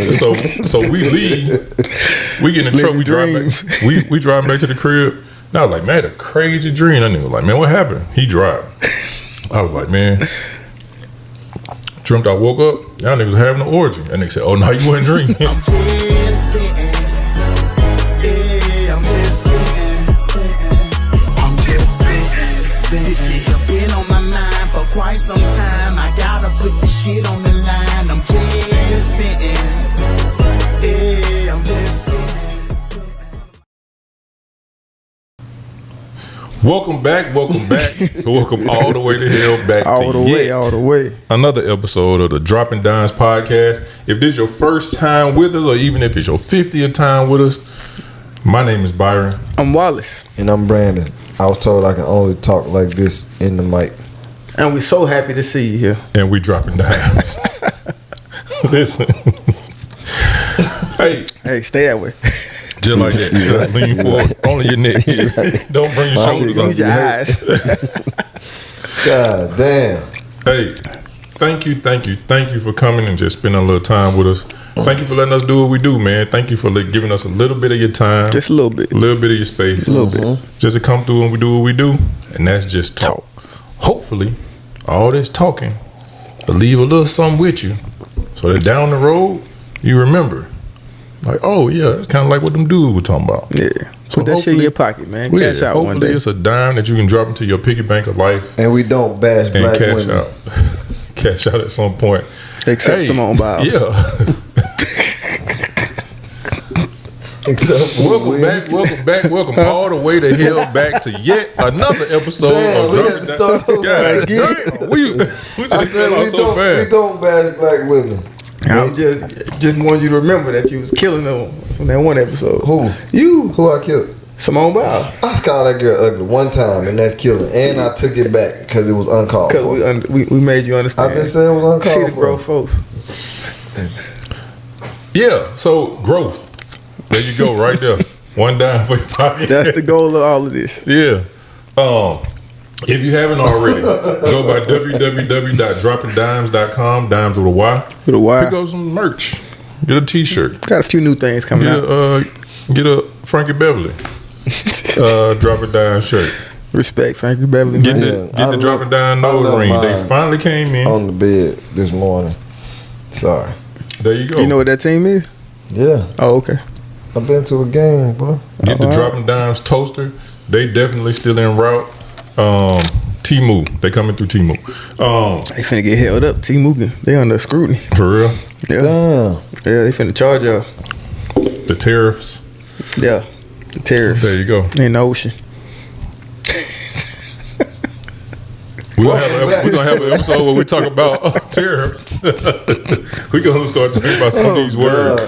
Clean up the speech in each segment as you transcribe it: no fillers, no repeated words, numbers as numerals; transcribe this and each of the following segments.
So we leave. We get in the truck. We drive back. We drive back to the crib. And I was like, man, a crazy dream. That nigga was like, man, what happened? He drive. I was like, man. Dreamt I woke up. Y'all niggas having an orgy. And they said, oh no, you wasn't dreaming. I'm just fitting. Yeah, I'm just fitting. I'm just fitting. This shit have been on my mind for quite some time. I gotta put the shit on the line. I'm just fitting. Yeah, I'm just fitting. Welcome back. Welcome all the way to hell back all the way. Another episode of the Dropping Dymes podcast. If this is your first time with us, or even if it's your 50th time with us, my name is Byron. I'm Wallace. And I'm Brandon. I was told I can only talk like this in the mic. And we're so happy to see you here. And we dropping dimes. Listen. Hey, stay that way. Just like that. Just lean forward. Only your neck. Don't bring your shoulders up. Use your eyes. God damn. Hey, thank you for coming and just spending a little time with us. Thank you for letting us do what we do, man. Thank you for giving us a little bit of your time. Just a little bit. A little bit of your space. A little bit. Just to come through and we do what we do. And that's just talk. Hopefully, all this talking will leave a little something with you. So that down the road, you remember. Like, oh yeah, it's kind of like what them dudes were talking about. Yeah. So put that shit in your pocket, man. Cash out one day. Hopefully it's a dime that you can drop into your piggy bank of life. And we don't bash and black cash women. out. Cash out at some point. Except Simone Biles. Yeah. Welcome all the way to hell back to yet another episode of Dropping Dymes. We don't bash black women. I just wanted you to remember that you was killing them from that one episode. Who? You. Who I killed? Simone Biles. I called that girl ugly one time and that killed her. And I took it back because it was uncalled for. Because we made you understand. I just said it was uncalled See the for. growth folks. Yeah, so growth. There you go, right there. One dime for your pocket. That's the goal of all of this. Yeah. If you haven't already, go by www.droppingdymes.com. Dimes with a Y. With a Y. Pick up some merch. Get a t-shirt. Got a few new things coming out. Get a Frankie Beverly Dropping Dime shirt. Respect, Frankie Beverly. Get the Dropping Dime nose ring. They finally came in. On the bed this morning. Sorry. There you go. You know what that team is? Yeah. Oh, okay. I've been to a game, bro. Get the Dropping Dimes toaster. They definitely still en route. Temu. They coming through Temu. They finna get held up. Temu, they under scrutiny. For real? Yeah. Damn. Yeah, they finna charge y'all. The tariffs. Yeah. The tariffs. There you go. In the ocean. We're gonna have an episode where we talk about tariffs. We're gonna start talking about some of these words.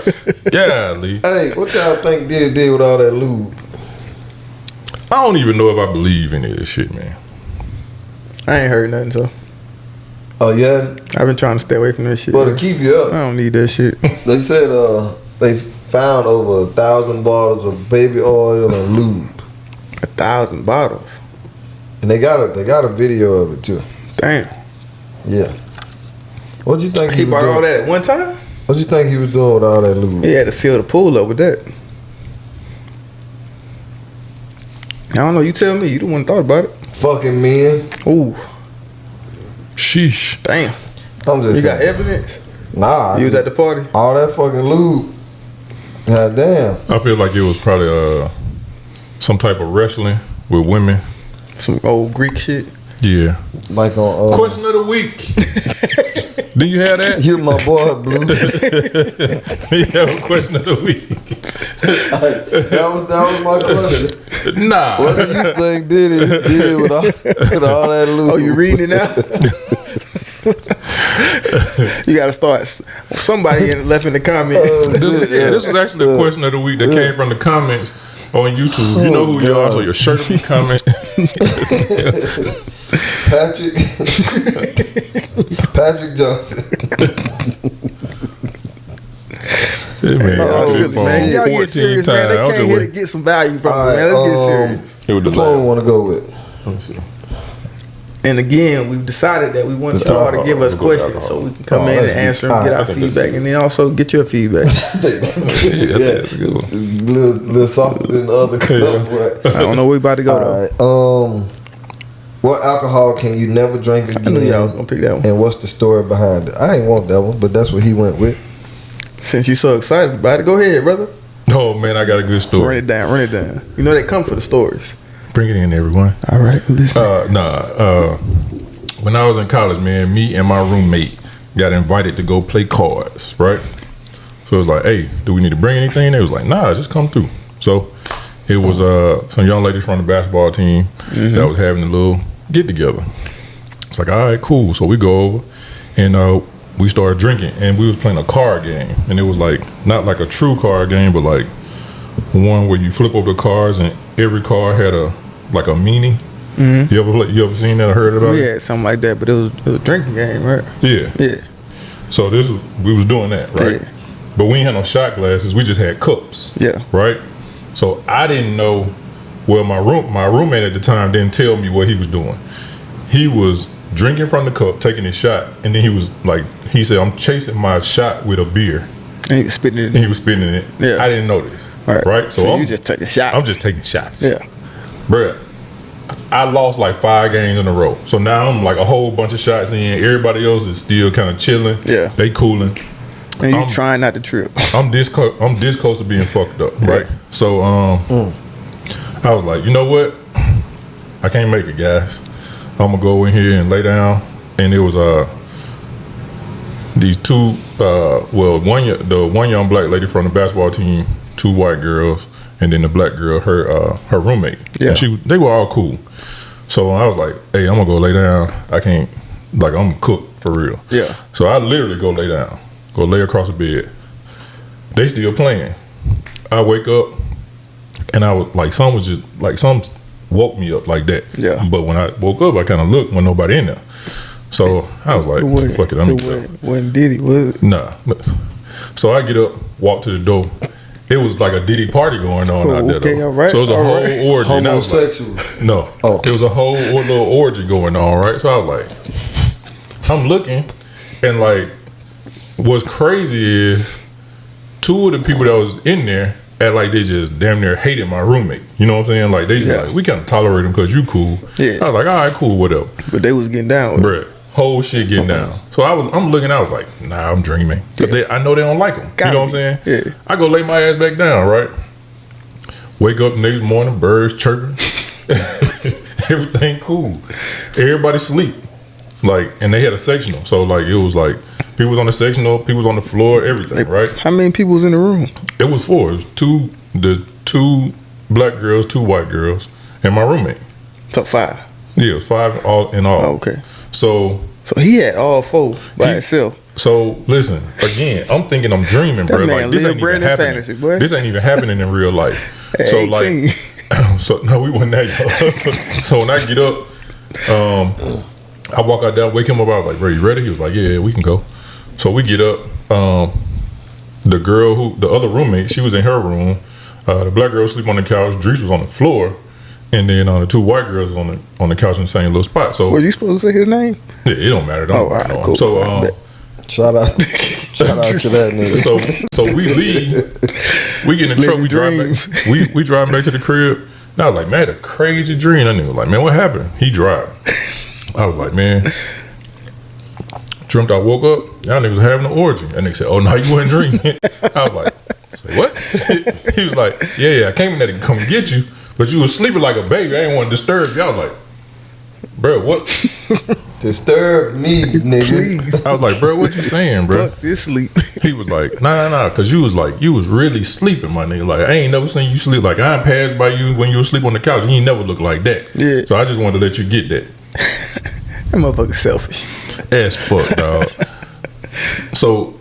Golly. Hey, what y'all think Diddy did with all that lube? I don't even know if I believe any of this shit, man. I ain't heard nothing, so Oh yeah? I've been trying to stay away from that shit. Well, to keep you up, I don't need that shit. they said they found over 1,000 bottles of baby oil and lube. 1,000 bottles. And they got a video of it too. Damn. Yeah. What you think He was bought doing? all that at one time? What you think he was doing with all that lube? He had to fill the pool up with that. I don't know. You tell me. You the one thought about it. Fucking men. Ooh. Sheesh. Damn. I'm just You got saying. evidence? Nah. You was at the party? All that fucking lube. God damn. I feel like it was probably some type of wrestling with women. Some old Greek shit. Yeah. Like on Question of the week. Do you have that? You my boy, Blue. You have a question of the week. that was my question. Nah. What do you think Diddy did with all that lube? Oh, you reading it now? You gotta start. Somebody left in the comments. This was actually a question of the week that came from the comments on YouTube. You know who you are, so your shirt will be comment. Patrick Johnson. Yeah, man, Man, y'all get serious, man. They came here to get some value from me, man. Let's get serious. Here with the Which one you want to go with? Let me see. And again, we've decided that we want y'all to give us questions so we can come in and answer them, get our feedback, and then also get your feedback. That's a good one. Little softer than the other cup. I don't know where we about to go though. What alcohol can you never drink again? I knew y'all was gonna pick that one. And what's the story behind it? I ain't want that one, but that's what he went with. Since you're so excited about it, go ahead, brother. Oh man, I got a good story. Run it down. You know they come for the stories. Bring it in, everyone. All right, listen. When I was in college, man, me and my roommate got invited to go play cards, right? So it was like, hey, do we need to bring anything? They was like, nah, just come through. So it was some young ladies from the basketball team that was having a little get together. It's like, all right, cool. So we go over and we started drinking, and we was playing a card game, and it was like not like a true card game, but like one where you flip over the cards and every card had a meaning. You ever seen that or heard about it? Yeah, something like that. But it was a drinking game, right? Yeah. So we was doing that, right? Yeah. But we ain't had no shot glasses. We just had cups. Yeah. Right. So I didn't know. Well, my roommate at the time didn't tell me what he was doing. He was drinking from the cup, taking his shot, and then he said, "I'm chasing my shot with a beer." And he was spitting it. And he was spitting it. Yeah. I didn't know this. Right. So you just take a shot. I'm just taking shots. Yeah. Bruh, I lost like 5 games in a row. So now I'm like a whole bunch of shots in. Everybody else is still kind of chilling. Yeah. They cooling. And you trying not to trip. I'm this close to being fucked up, right? Yeah. So I was like, you know what? I can't make it, guys. I'm gonna go in here and lay down. And it was these two the one young black lady from the basketball team, 2 white girls, and then the black girl, her roommate. Yeah. And they were all cool. So I was like, hey, I'm gonna go lay down. I can't, I'm cooked for real. Yeah. So I literally go lay down, go lay across the bed. They still playing. I wake up and I was like, some woke me up like that. Yeah. But when I woke up, I kind of looked when nobody in there. So I was like, fuck it, I'm gonna Wasn't Diddy, was it? Nah. So I get up, walk to the door. It was like a Diddy party going on out there. Okay, all right. So it was a whole orgy. Homosexual. No. Oh. It was a whole little orgy going on, right? So I was like, I'm looking, and like, what's crazy is 2 of the people that was in there act like they just damn near hated my roommate. You know what I'm saying? Like, they just like, we can't tolerate him because you cool. Yeah. I was like, all right, cool, whatever. But they was getting down with it. Bruh, whole shit getting down. So I'm looking, I was like, nah, I'm dreaming. But I know they don't like him. You know what I'm saying? Yeah. I go lay my ass back down, right? Wake up the next morning, birds chirping. Everything cool. Everybody sleep. Like, and they had a sectional. So like, it was like, people was on the sectional, people was on the floor, everything, right? How many people was in the room? It was 4. It was 2 black girls, 2 white girls, and my roommate. So 5. Yeah, it was 5 all in all. Oh, okay. So he had all 4 by himself. So listen, again, I'm thinking I'm dreaming, bro. Man, like this ain't even happening. Fantasy, boy. This ain't even happening in real life. So 18. like, so no, we wasn't that young. So when I get up, I walk out there, wake him up. I was like, bro, you ready? He was like, yeah, we can go. So we get up. The other roommate, she was in her room. The black girl was sleep on the couch. Drees was on the floor. And then the 2 white girls was on the couch in the same little spot. So were you supposed to say his name? Yeah, it don't matter. Don't all right, know cool. So shout out to that nigga. So we leave. We get in trouble. We drive back. We drive back to the crib. And I was like, man, I had a crazy dream. I knew, like, man, what happened? He driving. I was like, man, dreamt I woke up. Y'all niggas having an orgy. And they said, oh no, you wasn't dreaming. I was like, say what? He was like, yeah, I came in there to come get you, but you was sleeping like a baby. I didn't want to disturb you. I was like, bro, what? Disturb me, nigga. Please. I was like, bro, what you saying, bro? Fuck this sleep. He was like, nah, cause you was really sleeping, my nigga. Like, I ain't never seen you sleep. Like, I passed by you when you were asleep on the couch. You ain't never look like that. Yeah. So I just wanted to let you get that. That motherfucker selfish. As fuck, dog. So,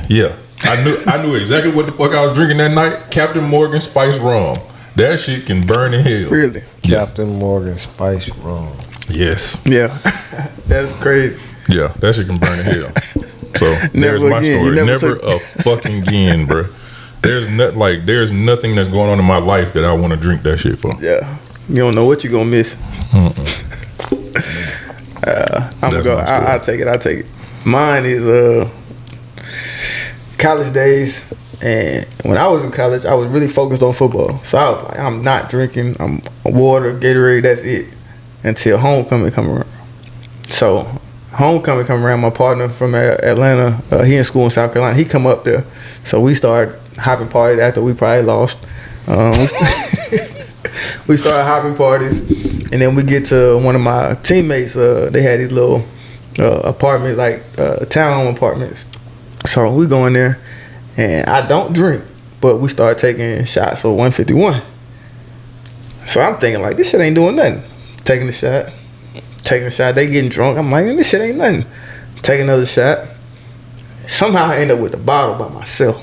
yeah, I knew exactly what the fuck I was drinking that night. Captain Morgan Spice Rum. That shit can burn in hell. Really? Captain Morgan Spice Rum. Yes. Yeah. That's crazy. Yeah, that shit can burn in hell. So there's my again. story. Never a fucking again, bro. There's nothing that's going on in my life that I want to drink that shit for. Yeah. You don't know what you're gonna miss. I'm gonna go. I'll take it. Mine is college days, and when I was in college, I was really focused on football. So I was like, I'm not drinking. I'm water, Gatorade. That's it until homecoming come around. So homecoming come around. My partner from Atlanta, he in school in South Carolina. He come up there, so we started hopping parties after we probably lost. We started hopping parties, and then we get to one of my teammates. They had these little apartments, like townhome apartments. So we go in there, and I don't drink, but we start taking shots of 151. So I'm thinking like, this shit ain't doing nothing. Taking a shot. They getting drunk. I'm like, this shit ain't nothing. Take another shot. Somehow I end up with the bottle by myself.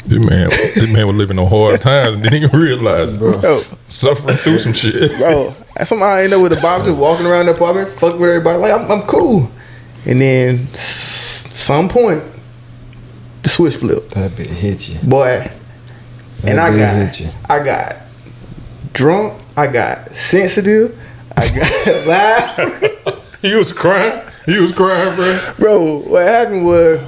This man was living on hard times and didn't even realize, bro. Suffering through some shit. Bro, somehow I end up with the bottle, just walking around the apartment, fucking with everybody. Like, I'm cool. And then some point, the switch flipped. That bitch hit you. Boy. And I got drunk. I got sensitive. I got loud. He was crying, bro. Bro, what happened was,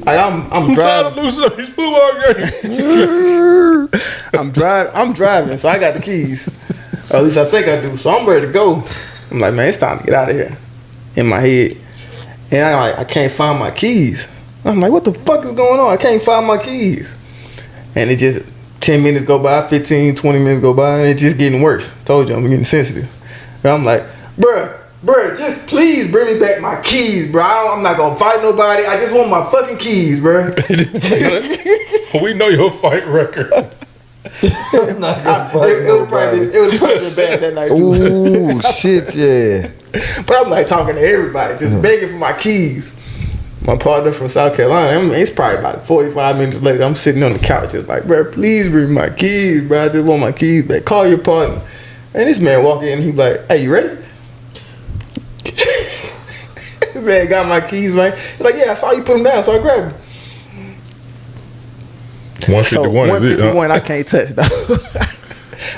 I'm driving. Tired of losing these football games. I'm driving, so I got the keys. Or at least I think I do. So I'm ready to go. I'm like, man, it's time to get out of here. In my head. And I can't find my keys. I'm like, what the fuck is going on? I can't find my keys. And it just, 10 minutes go by, 15, 20 minutes go by, and it's just getting worse. Told you, I'm getting sensitive. And I'm like, bruh, just please bring me back my keys, bro. I'm not gonna fight nobody. I just want my fucking keys, bro. We know your fight record. I'm not gonna fight It would probably been bad that night too. Ooh, shit, yeah. But I'm like talking to everybody, just begging for my keys. My partner from South Carolina, it's probably about 45 minutes later. I'm sitting on the couch, just like, bro, please bring me my keys, bro. I just want my keys back. Call your partner. And this man walk in, and he be like, hey, you ready? Man got my keys, man. He's like, yeah, I saw you put them down, so I grabbed them. 151 so is it? 151 I can't touch, dog.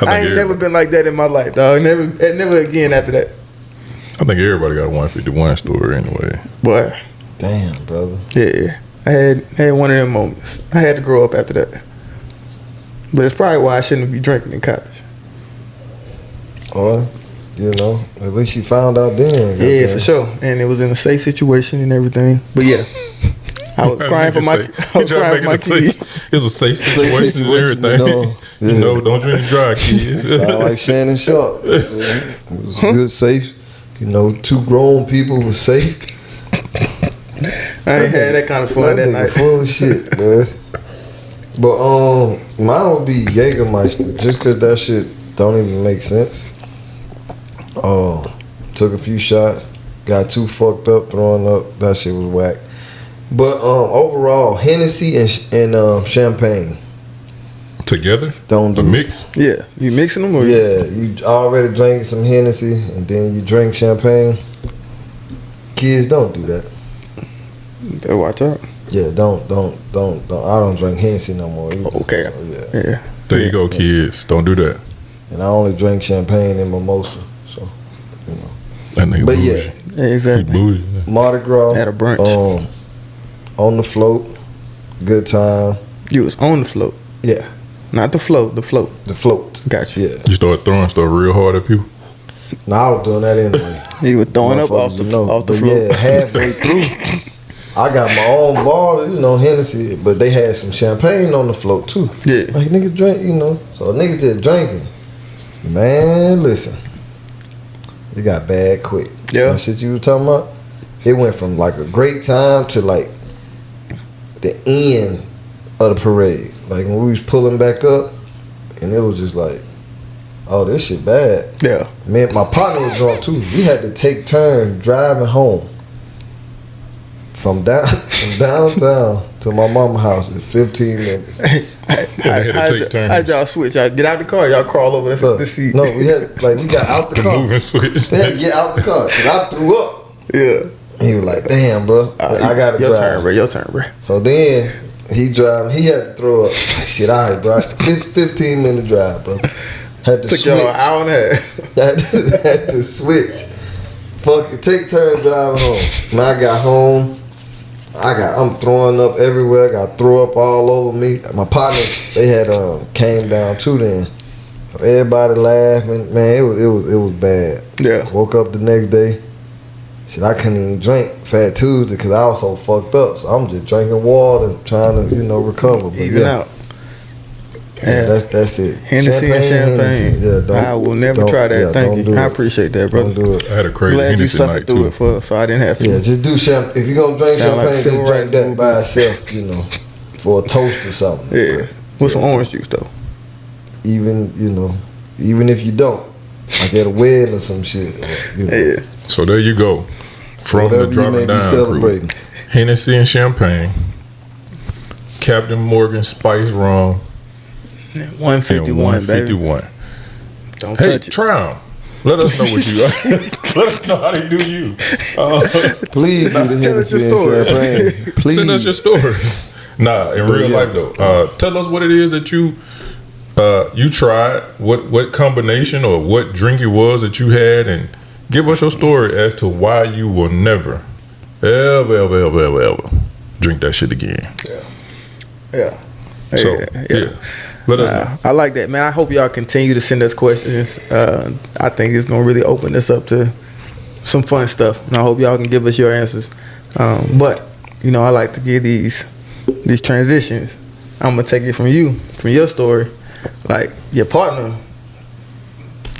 I ain't never been like that in my life, dog. Never again after that. I think everybody got a 151 story anyway. Boy. Damn, brother. Yeah. I had one of them moments. I had to grow up after that. But it's probably why I shouldn't be drinking in college. Or, you know, at least you found out then. Yeah, for sure. And it was in a safe situation and everything. But yeah. I was crying for my keys. It was a safe situation and everything. You know, don't drink and drive, kids. Sound like Shannon Sharp. It was good, safe. You know, 2 grown people was safe. I ain't had that kind of fun that night. Full of shit, man. But mine would be Jägermeister, just cause that shit don't even make sense. Took a few shots, got too fucked up, throwing up. That shit was whack. But overall, Hennessy and champagne together. Don't do a mix. Yeah, you mixing them or you already drank some Hennessy and then you drink champagne. Kids don't do that. Better watch out. Yeah, don't. I don't drink Hennessy no more either. Okay. So, yeah. There you go, kids. Don't do that. And I only drink champagne and mimosa. So, you know. That nigga But bougie. Yeah, exactly. He bougie. Mardi Gras. At a brunch. On the float. Good time. You was on the float. Yeah. Not the float, the float. The float. Gotcha. Yeah. You start throwing stuff real hard at people. No, I was doing that anyway. You were throwing up off the float. Yeah, halfway through, I got my own bottle, you know, Hennessy, but they had some champagne on the float too. Yeah. Like niggas drink, you know. So a nigga just drinking. Man, listen. It got bad quick. Yeah. That shit you were talking about, it went from like a great time to like the end of the parade. Like when we was pulling back up, and it was just like, oh, this shit bad. Yeah. Man, my partner was drunk too. We had to take turns driving home from downtown to my mama's house in 15 minutes. How'd y'all switch? Y'all get out the car, y'all crawl over the seat. No, we got out the car. Move and switch. We had to get out the car because I threw up. Yeah. He was like, damn, bro. I gotta drive. Your turn, bro. So then he driving. He had to throw up. Shit, all right, bro. 15-minute drive, bro. Had to Took switch. y'all an hour and a half. Had to switch fuck it, take turns driving home. When I got home, I'm throwing up everywhere. I got throw up all over me. My partner, they had came down too then. Everybody laughing, man. It was bad. Yeah. Woke up the next day. Shit, I couldn't even drink Fat Tuesday because I was so fucked up. So I'm just drinking water, trying to recover. But Even out. Yeah, that's it. Hennessy and champagne. Yeah, I will never try that. Thank you. I appreciate that, brother. Don't do it. I had a crazy Glad you Hennessy suffered night through too. it so I didn't have to. Yeah, just do champagne. If you're gonna drink Sound like champagne, civil just drink rights that by itself, for a toast or something. Yeah. With some orange juice though. Even if you don't, like at a wedding or some shit. Yeah. So there you go. From Whatever the you may driving be down celebrating. crew. Hennessy and champagne. Captain Morgan Spice Rum. 151, and baby. 151. Don't Hey, touch it. try 'em. Let us know what you let us know how they do you. Please do the Tell us Hennessy your and story. champagne. Please. Send us your stories. Nah, in real yeah. life though. Tell us what it is that you tried, what combination or what drink it was that you had, and give us your story as to why you will never, ever drink that shit again. Yeah. So yeah. Let us know. I like that, man. I hope y'all continue to send us questions. I think it's gonna really open us up to some fun stuff, and I hope y'all can give us your answers. But I like to give these transitions. I'm gonna take it from your story. Like your partner,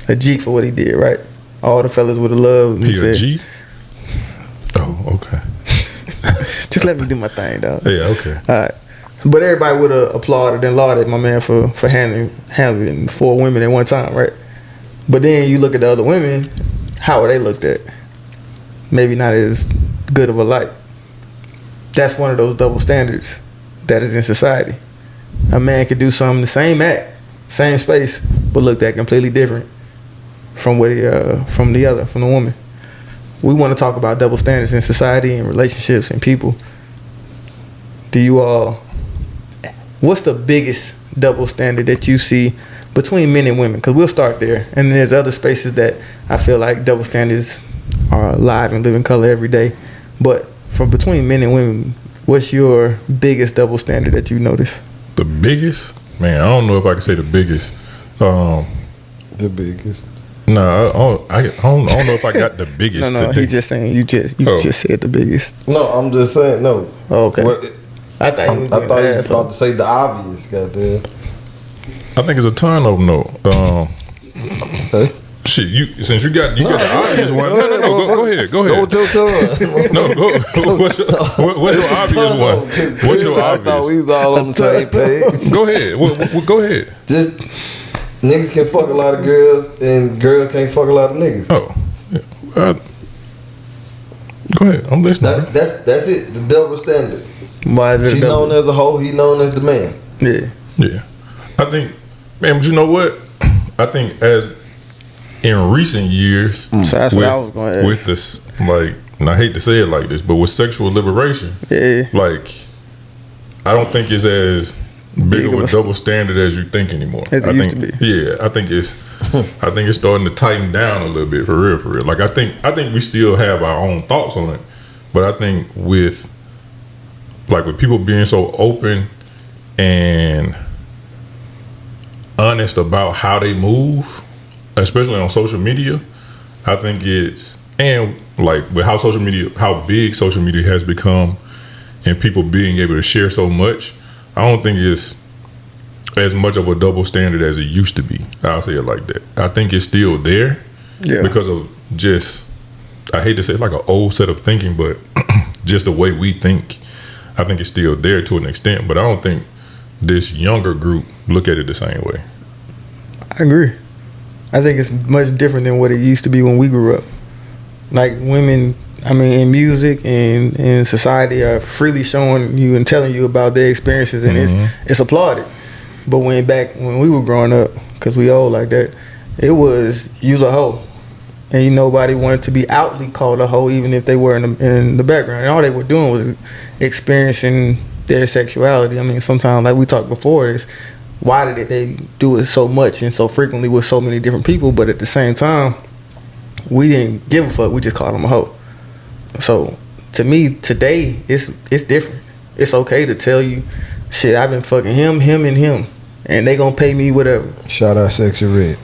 a G for what he did, right? All the fellas would have loved. He a G? Oh, okay. Just let me do my thing, dog. Yeah, okay. All right. But everybody would have applauded and lauded my man for handling 4 women at one time, right? But then you look at the other women, how are they looked at? Maybe not as good of a light. That's one of those double standards that is in society. A man could do something, the same act, same space, but looked at completely different from the woman. We want to talk about double standards in society and relationships and people. What's the biggest double standard that you see between men and women? Because we'll start there. And then there's other spaces that I feel like double standards are alive and live in color every day. But from between men and women, what's your biggest double standard that you notice? The biggest? Man, I don't know if I can say the biggest. The biggest. No, I don't know if I got the biggest. No, today. he's just saying you just said the biggest. No, I'm just saying no. Oh, okay. What, I thought you I thought you were about to say the obvious, goddamn. I think it's a ton of them though. Shit, since you got the obvious one. No, go ahead. Go with your tongue. No, go. What's your obvious one? What's your I thought obvious? we was all on the same page. Go ahead. Go ahead. Just niggas can fuck a lot of girls and girls can't fuck a lot of niggas. Oh, yeah. Go ahead. I'm listening. That's it. The double standard. Why is it She double? known as a hoe. He known as the man. Yeah. I think, man, but you know what? I think as in recent years, So that's what I was going to ask. with this, and I hate to say it like this, but with sexual liberation, Yeah. I don't think it's as big of of a a double standard as you think anymore. As it I used think, to be. Yeah, I think it's starting to tighten down a little bit for real. Like I think we still have our own thoughts on it, but I think with people being so open and honest about how they move, especially on social media, I think with how big social media has become and people being able to share so much, I don't think it's as much of a double standard as it used to be. I'll say it like that. I think it's still there because of I hate to say it's like an old set of thinking, but just the way we think, I think it's still there to an extent, but I don't think this younger group look at it the same way. I agree. I think it's much different than what it used to be when we grew up. Like women, in music and in society are freely showing you and telling you about their experiences, and it's applauded. But when we were growing up, because we old like that, it was use a hoe. And nobody wanted to be outly called a hoe, even if they were in the background. And all they were doing was experiencing their sexuality. Sometimes, like we talked before, is why did they do it so much and so frequently with so many different people? But at the same time, we didn't give a fuck. We just called him a hoe. So to me, today it's different. It's okay to tell you, shit, I've been fucking him, and him, and they gonna pay me whatever. Shout out Sexy Red.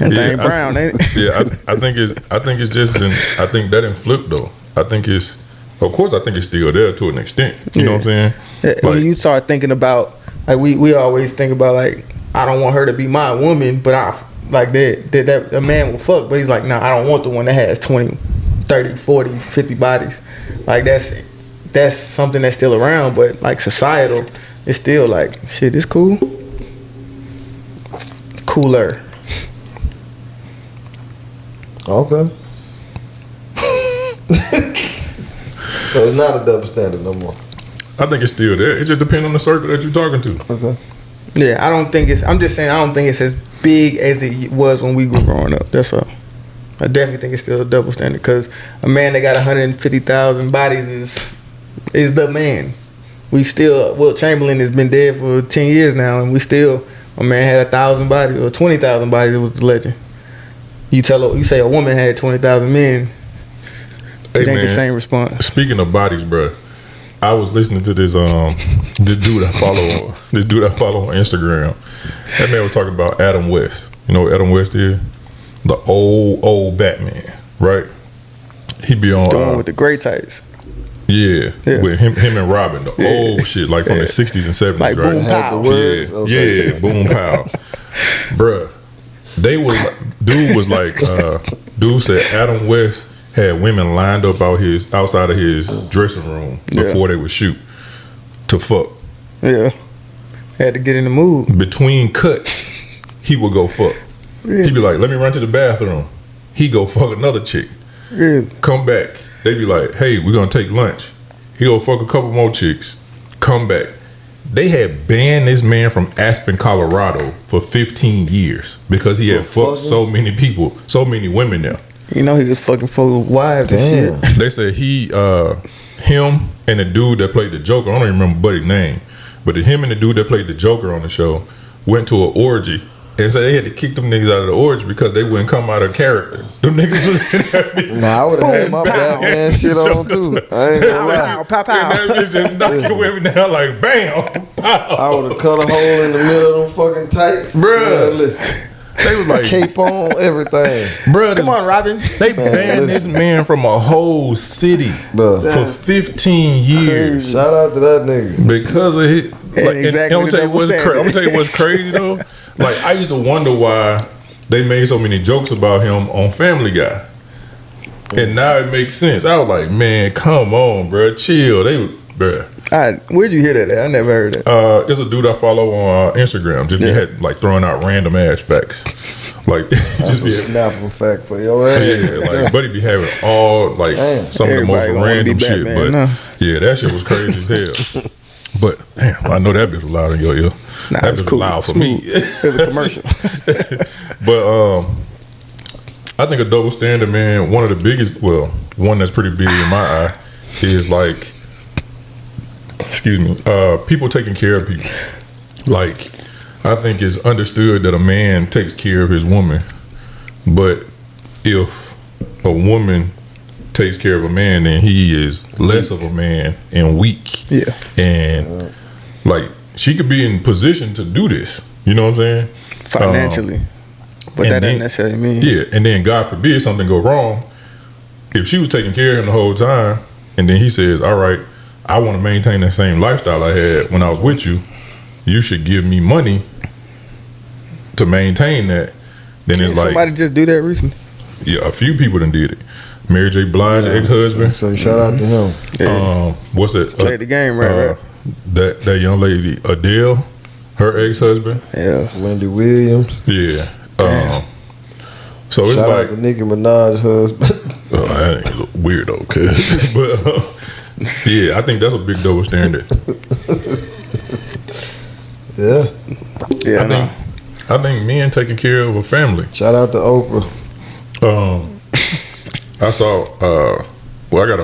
And Dane Brown, ain't it? Yeah, I think it's just I think that didn't flip though. I think it's, of course, I think it's still there to an extent. You know what I'm saying? When you start thinking about, like, we always think about, like, I don't want her to be my woman, but I like that a man will fuck, but he's like, nah, I don't want the one that has 20, 30, 40, 50 bodies. Like, that's something that's still around, but like societal, it's still like, shit, it's cool. Cooler. Okay. So it's not a double standard no more. I think it's still there. It just depends on the circle that you're talking to. Okay. Yeah, I'm just saying, I don't think it's as big as it was when we were growing up. That's all. I definitely think it's still a double standard, because a man that got 150,000 bodies is the man. We still, Will Chamberlain has been dead for 10 years now, and we still, a man had 1,000 bodies or 20,000 bodies, it was the legend. You say a woman had 20,000 men, it ain't the same response. Speaking of bodies, bro, I was listening to this dude I follow on Instagram. That man was talking about Adam West. You know what Adam West is? The old Batman, right? He be on the one with the gray tights. Yeah, with him and Robin, the old shit, like from the 60s and 70s, like right? Boom Pow. Yeah, Boom Pow. Bruh, dude said Adam West had women lined up outside of his dressing room before they would shoot to fuck. Yeah, had to get in the mood. Between cuts, he would go fuck. Yeah. He'd be like, let me run to the bathroom. He go fuck another chick. Yeah. Come back. They be like, hey, we're gonna take lunch. He go fuck a couple more chicks. Come back. They had banned this man from Aspen, Colorado for 15 years because he had fucked so many people, so many women there. You know, he was fucking full of wives and shit. They said him and the dude that played the Joker, I don't even remember Buddy's name, but him and the dude that played the Joker on the show went to an orgy. And so they had to kick them niggas out of the orgy because they wouldn't come out of character. Them niggas was I would have had my Batman shit on too. I ain't gonna lie. Pow, pow. And that bitch just knocked your women down like bam, pow. I would have cut a hole in the middle of them fucking tights. Bruh. Listen. They was like Cape on, everything. Bruh, Come on, Robin. they banned this man from a whole city for 15 years. Shout out to that nigga. Because of his exactly I'm gonna tell you what's crazy though. Like, I used to wonder why they made so many jokes about him on Family Guy. And now it makes sense. I was like, man, come on, bro. Chill. Where'd you hear that at? I never heard that. It's a dude I follow on Instagram. Just he had like throwing out random ass facts. Like, That's a snappable fact for your ass. Yeah, like Buddy be having all like some of the most random shit. But yeah, that shit was crazy as hell. But damn, I know that bitch was loud in your ear. Nah, that bitch cool. was loud for Smooth. me. It was a commercial. But I think a double standard, man, one of the biggest, well, one that's pretty big in my eye is like, people taking care of people. Like, I think it's understood that a man takes care of his woman, but if a woman takes care of a man, then he is less of a man and weak. Yeah. And like, she could be in position to do this. You know what I'm saying? Financially. But that doesn't necessarily mean. Yeah, and then God forbid something go wrong. If she was taking care of him the whole time, and then he says, all right, I want to maintain the same lifestyle I had when I was with you, you should give me money to maintain that. Then it's like, somebody just do that recently. Yeah, a few people done did it. Mary J. Blige, ex-husband. So shout out to him. Yeah. What's that? Played the game right. That young lady, Adele, her ex-husband. Yeah. Wendy Williams. Yeah. So it's shout like out to Nicki Minaj's husband. That ain't weird though, cuz. But yeah, I think that's a big double standard. Yeah. I think men taking care of a family. Shout out to Oprah. I saw I got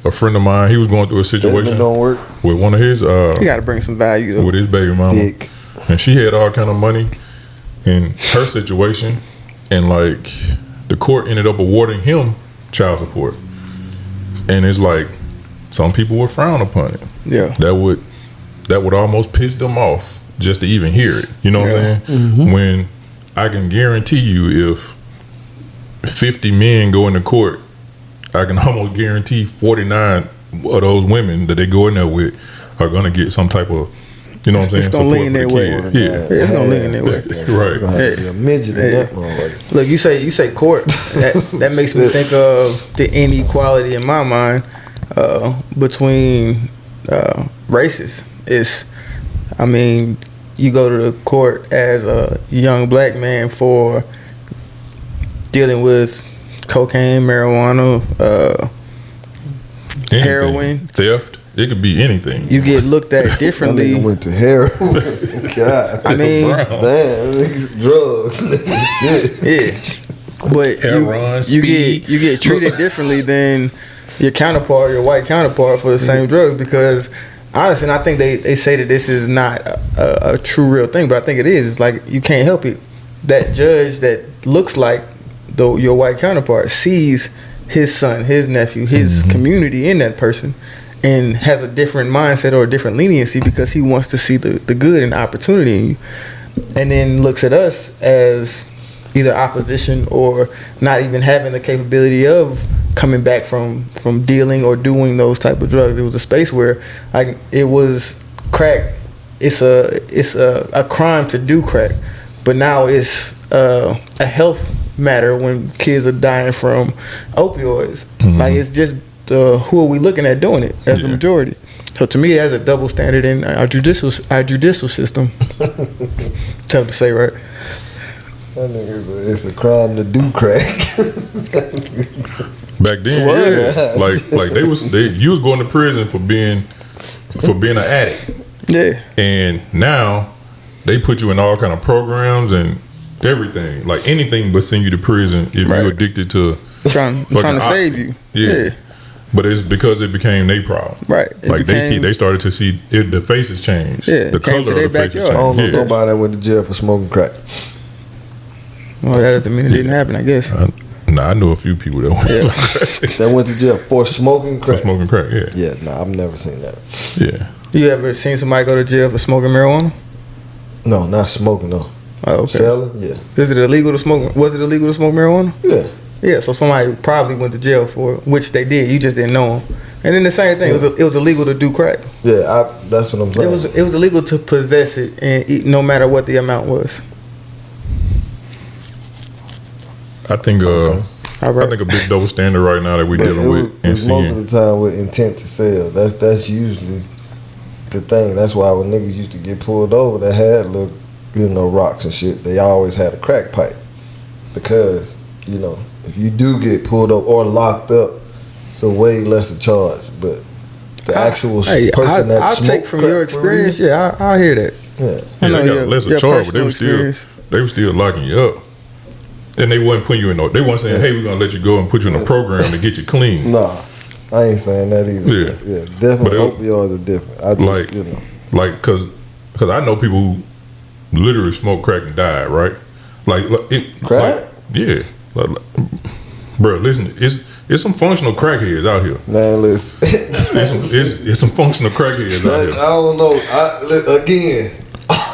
a friend of mine, he was going through a situation don't work. with one of his You gotta bring some value with his baby mama. Dick. And she had all kind of money. in her situation, and like the court ended up awarding him child support, and it's like some people would frown upon it. Yeah. That would almost piss them off just to even hear it. You know what I'm saying? When I can guarantee you, if 50 men go into court, I can almost guarantee 49 of those women that they go in there with are gonna get some type of, you know what I'm saying? It's gonna lean their way. Yeah. It's gonna lean their way. Right. A midget in that motherfucker. Look, you say court. That makes me think of the inequality in my mind between races. I mean, you go to the court as a young black man for dealing with cocaine, marijuana, Anything. heroin, Theft. It could be anything. you get looked at That differently. nigga went to heroin. God. I mean, Brown. Damn, niggas, drugs, nigga, shit. yeah, but Heroin, you speed. get treated differently than your counterpart, your white counterpart, for the same drugs. Because honestly, and I think they say that this is not a true real thing, but I think it is. Like, you can't help it. That judge that looks like your white counterpart sees his son, his nephew, his community in that person, and has a different mindset or a different leniency because he wants to see the good and the opportunity in you, and then looks at us as either opposition or not even having the capability of coming back from dealing or doing those type of drugs. It was a space where it was crack. It's a crime to do crack, but now it's a health matter when kids are dying from opioids. Like, it's just who are we looking at doing it as the majority? So to me, it has a double standard in our judicial system. Tough to say, right? That nigga, it's a crime to do crack. Back then, you was going to prison for being an addict. Yeah. And now they put you in all kind of programs and everything, like anything but send you to prison if you're addicted to trying to save you. Yeah. But it's because it became their problem. Right. They started to see the faces change. Yeah, The color of the faces I change. don't know nobody that went to jail for smoking crack. Well, that doesn't mean it didn't happen, I guess. I know a few people that went That went to jail for smoking for crack. smoking crack. Yeah. Yeah, nah, I've never seen that. Yeah. You ever seen somebody go to jail for smoking marijuana? No, not smoking though. Oh, okay. Selling, yeah. Is it illegal to smoke? Was it illegal to smoke marijuana? Yeah. Yeah, so somebody probably went to jail for it, which they did. You just didn't know them. And then the same thing, it was illegal to do crack. Yeah, that's what I'm saying. It was illegal to possess it and eat, no matter what the amount was. I think All right. I think a big double standard right now that we're dealing with and it's most seeing. of the time with intent to sell. That's usually the thing. That's why when niggas used to get pulled over that had little, rocks and shit, they always had a crack pipe. Because, if you do get pulled over or locked up, it's a way lesser charge. But the actual person that I'll smoked take from crack your experience. Yeah, I'll hear that. Yeah. I know they got your- lesser your charge, but personal they were still locking you up. And they wasn't putting you in they weren't saying, hey, we're gonna let you go and put you in a program to get you clean. Nah, I ain't saying that either. Yeah. Definitely But opioids are different. I just, like cause I know people who literally smoke crack and died, right? Crack? Bro, listen, it's some functional crackheads out here. Man, listen. It's some functional crackheads out I here. don't know. I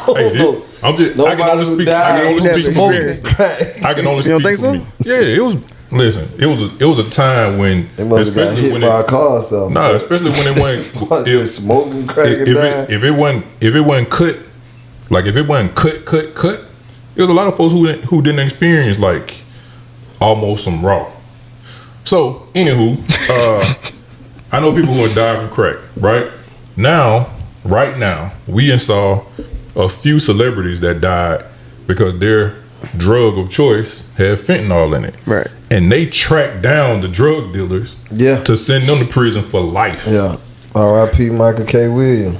don't know. I can Nobody only who speak. died I can only speak for me. smoking crack. I can only You speak don't think for so? me. Yeah, it was. Listen, it was a time when, They must have got especially hit when by a car or something. no, especially when it went Just smoking crack and dying. if it wasn't cut, like if it wasn't cut, there was a lot of folks who didn't experience like almost some raw. So anywho, I know people who are dying from crack. Right now, we saw a few celebrities that died because their drug of choice had fentanyl in it. Right. And they tracked down the drug dealers to send them to prison for life. Yeah. R.I.P. Michael K. Williams.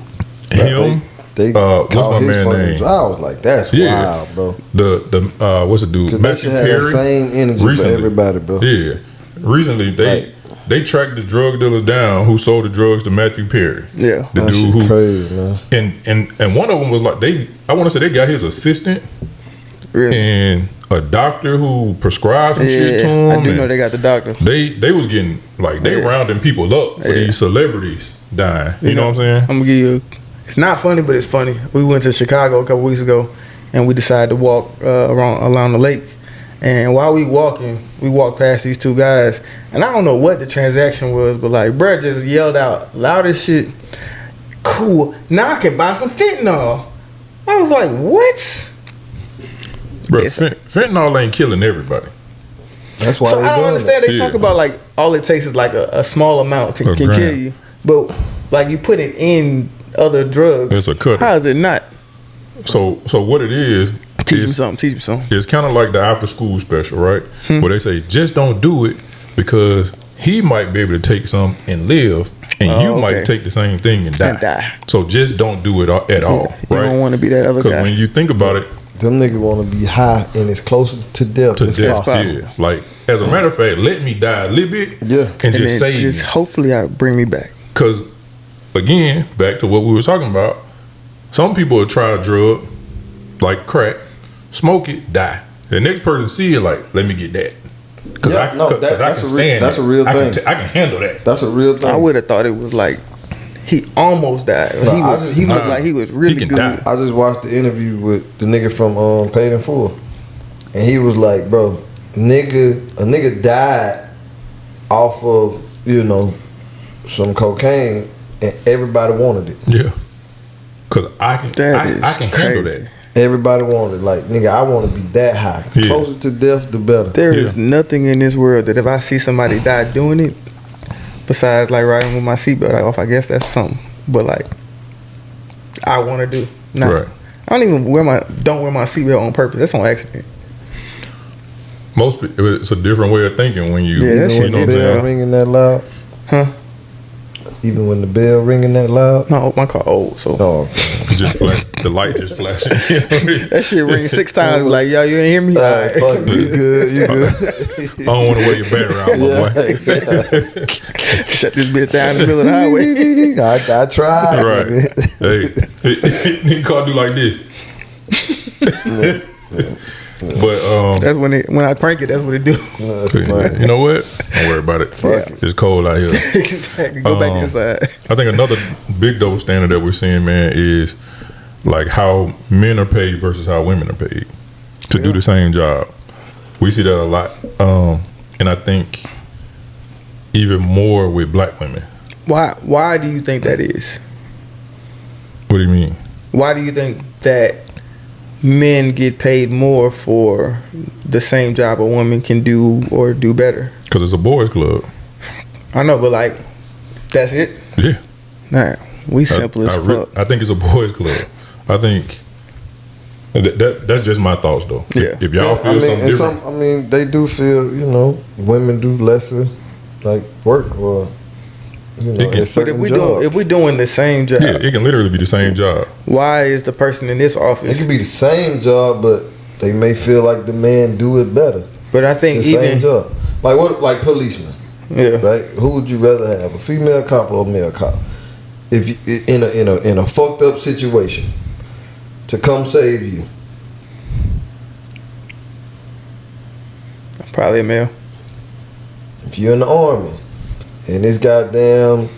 Him, They what's caught my his man fucking- name? I was like, that's wild, bro. the what's the dude? Because they Matthew should have that Perry. same energy for everybody, bro. Yeah. Recently they tracked the drug dealer down who sold the drugs to Matthew Perry. Yeah. The That dude shit who crazy, man. and one of them was like I want to say they got his assistant Really? and a doctor who prescribed some shit to him. I do know they got the doctor. They was getting like they rounding people up for these celebrities dying. You know what I'm saying? I'm gonna give you. It's not funny, but it's funny. We went to Chicago a couple weeks ago, and we decided to walk along the lake. And while we walked past these two guys, and I don't know what the transaction was, but like, bruh just yelled out loud as shit. Cool. Now I can buy some fentanyl. I was like, what? Bro, fentanyl ain't killing everybody. That's why. So I don't understand. They Yeah. talk about like all it takes is like a small amount can gram. kill you, but like you put it in other drugs. It's a cutter. How is it not? So what it is? Teach me something. It's kind of like the after school special, right? Where they say just don't do it because he might be able to take some and live, and you might take the same thing and die. So just don't do it at all, right? You don't want to be that other Because guy. when you think about it, Them niggas want to be high and as close to death as possible. yeah. Like as a matter of fact, let me die a little bit, Yeah. and and just then save just me. hopefully bring me back. Because again, back to what we were talking about, some people will try a drug like crack, smoke it, die. The next person see it like, let me get that. Because Yeah, no, that's a real thing. I can handle that. That's a real thing. I would have thought it was like he almost died. No, He looked like he was really can good. die. I just watched the interview with the nigga from Paid in Full, and he was like, "Bro, a nigga died off of some cocaine, and everybody wanted it. Yeah. Because I can handle crazy. that. Everybody wanted it. Like, nigga, I want to be that high. Yeah. Closer to death, the better. There is nothing in this world that if I see somebody die doing it, besides like riding with my seatbelt off, I guess that's something. But like, I want to do. Nah, Right. I don't even wear my seatbelt on purpose. That's on accident. Most people, it's a different way of thinking when you, Yeah, that you shit know When what the I'm bell saying? ringing that loud, Huh? even when the bell ringing that loud. No, my car old, so Oh, It just flash, the light just flashing. that shit ring 6 times. Like, yo, you ain't hear me? All right. fuck, you good, you good. I don't want to wear your battery out, my boy. Shut this bitch down in the middle of the highway. I tried. Right. Hey, car do like this. But That's when I crank it. That's what it do. That's funny. you know what? Don't worry about it. It's cold out here. Exactly. Go back inside. I think another big double standard that we're seeing, man, is like how men are paid versus how women are paid to do the same job. We see that a lot, and I think even more with black women. Why do you think that is? What do you mean? Why do you think that men get paid more for the same job a woman can do or do better? Because it's a boys' club. I know, but like, that's it. Yeah, Nah, we simple as fuck. I think it's a boys' club. I think that's just my thoughts, though. Yeah. If y'all feel something different, they do feel, women do lesser, like, work or, It can- at But if certain jobs. we doing the same job, yeah, it can literally be the same job. why is the person in this It office? could be the same job, but they may feel like the man do it better. But I think The same even job. Like policemen, yeah, right? Who would you rather have, a female cop or a male cop? If you, in a fucked up situation, to come save you, probably a male. if you're in the army and this goddamn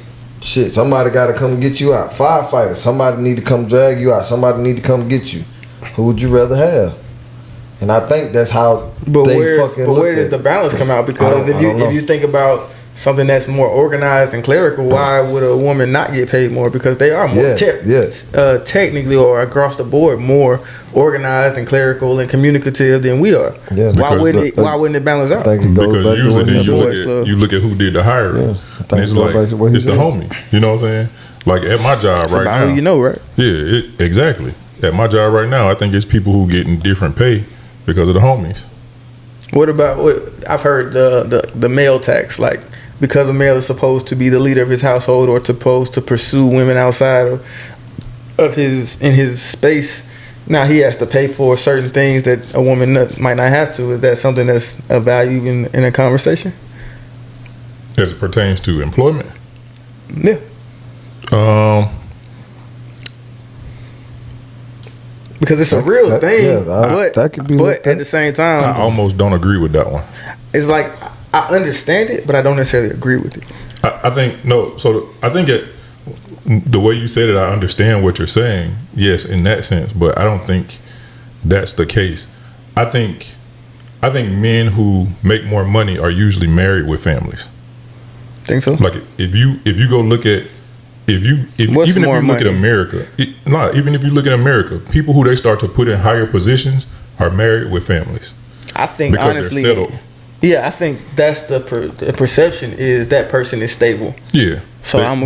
shit, somebody got to come get you out. Firefighter, somebody need to come drag you out. Somebody need to come get you. Who would you rather have? And I think that's how But they where fucking look does at the it. balance come out? I Because don't know. if you think about something that's more organized and clerical, why would a woman not get paid more? Because they are more technically or across the board more organized and clerical and communicative than we are. Yeah, Why because wouldn't it balance I out? think it goes Because back to usually what then he you said. look, you look at who did the hiring. Yeah, I And think it's it goes like, back to what he it's the said. homie. You know what I'm saying? Like at my job It's right about now. who you know, right? Yeah, exactly. At my job right now, I think it's people who getting different pay because of the homies. What about I've heard the male tax, like because a male is supposed to be the leader of his household or supposed to pursue women outside of his space. Now he has to pay for certain things that a woman might not have to. Is that something that's a value in a conversation? As it pertains to employment. Yeah. because it's a real thing. But that could be. But at the same time, I almost don't agree with that one. it's like I understand it, but I don't necessarily agree with it. I think no. So I think the way you said it, I understand what you're saying. Yes, in that sense, but I don't think that's the case. I think men who make more money are usually married with families. Think so? Like if you go look at even if you look at America, even if you look at America, people who they start to put in higher positions are married with families. I think because honestly, they're settled. yeah, I think that's the perception is that person is stable. Yeah. So I'm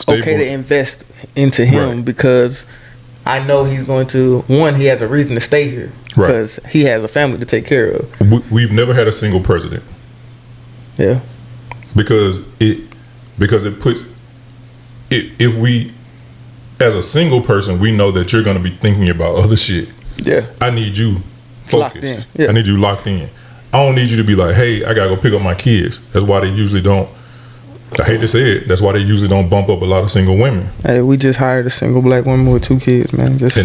okay to invest into him because I know he's going to, one, he has a reason to stay here because he has a family to take care of. We've never had a single president. Yeah. Because it puts if we as a single person, we know that you're going to be thinking about other shit. Yeah. I need you focused. Locked in. Yeah. I need you locked in. I don't need you to be like, hey, I got to go pick up my kids. That's why they usually don't. I hate to say it. That's why they usually don't bump up a lot of single women. Hey, we just hired a single black woman with 2 kids, man. That's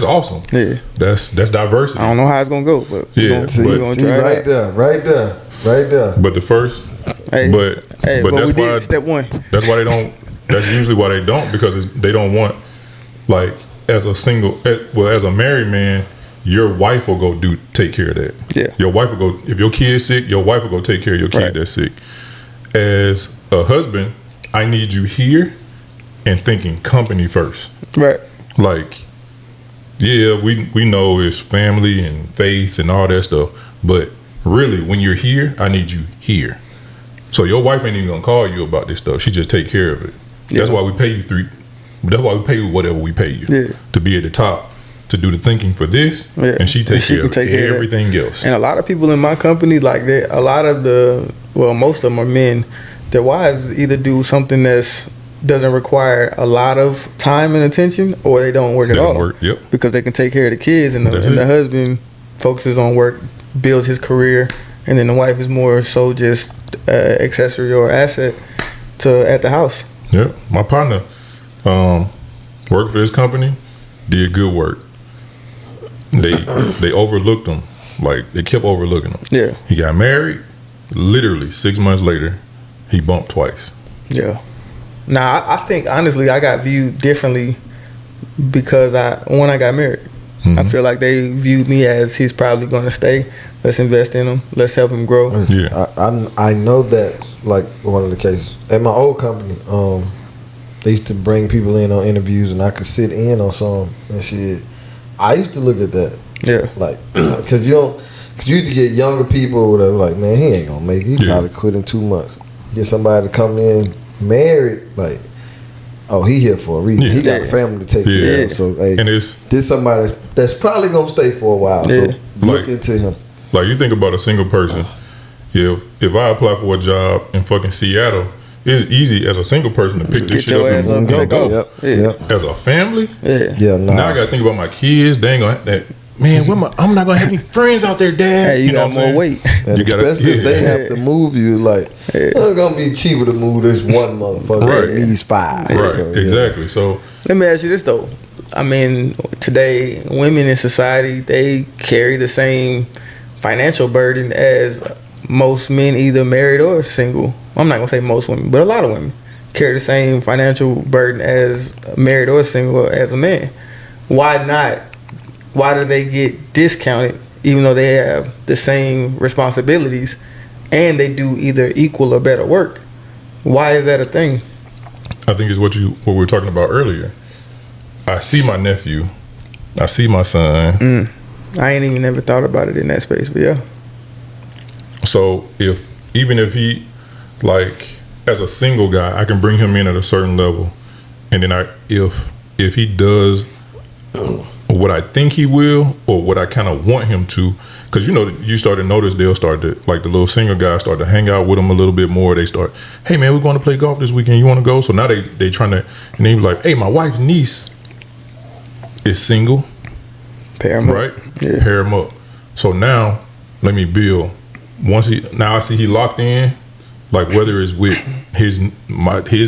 awesome. Yeah, that's diversity. I don't know how it's gonna go, but yeah, we're gonna try right there. But the first, but that's why step one. That's why they don't. That's usually why they don't, because they don't want, like, as a married man, your wife will go take care of that. Yeah, your wife will go, if your kid's sick, your wife will go take care of your kid that's sick. As a husband, I need you here and thinking company first. Right. Like, yeah, we know it's family and faith and all that stuff, but really, when you're here, I need you here. So your wife ain't even gonna call you about this stuff. She just take care of it. Yeah. That's why we pay you that's why we pay you whatever we pay you to be at the top, to do the thinking for this, and she takes care of everything else. And a lot of people in my company, like that, a lot of most of them are men. Their wives either do something that doesn't require a lot of time and attention, or they don't work at all. Because they can take care of the kids, and the husband focuses on work, builds his career, and then the wife is more so just accessory or asset at the house. Yeah, my partner worked for his company, did good work. They overlooked him, like they kept overlooking him. Yeah, he got married. Literally 6 months later, he bumped twice. Yeah. Now I think honestly I got viewed differently because when I got married. Mm-hmm. I feel like they viewed me as he's probably going to stay. Let's invest in him. Let's help him grow. Yeah, I know that, like one of the cases at my old company, they used to bring people in on interviews, and I could sit in on some and shit. I used to look at that, like because you used to get younger people or whatever. Like, man, he ain't gonna make it. He probably quit in 2 months. Get somebody to come in married, like, oh, he here for a reason. He got a family to take care of. So, hey, this somebody that's probably gonna stay for a while. So look into him. Like, you think about a single person. If I apply for a job in fucking Seattle, it's easy as a single person to pick this shit up and go. As a family, now I gotta think about my kids. They ain't gonna. Man, I'm not gonna have any friends out there, Dad. Hey, you got more weight. And especially if they have to move you, like, it's gonna be cheaper to move this one motherfucker than these 5. Right, so, exactly. So let me ask you this though. I mean, today women in society, they carry the same financial burden as most men, either married or single. I'm not gonna say most women, but a lot of women carry the same financial burden as married or single as a man. Why not? Why do they get discounted even though they have the same responsibilities and they do either equal or better work? Why is that a thing? I think it's what we were talking about earlier. I see my nephew. I see my son. I ain't even never thought about it in that space, but yeah. So even if he, like, as a single guy, I can bring him in at a certain level, and then if he does what I think he will, or what I kind of want him to, because you start to notice they'll start to, like, the little single guys start to hang out with him a little bit more. They start, hey man, we're going to play golf this weekend. You want to go? So now they trying to, and they be like, hey, my wife's niece is single. Pair him up. Right? Yeah. Pair him up. So now let me build. Now I see he locked in, like whether it's with his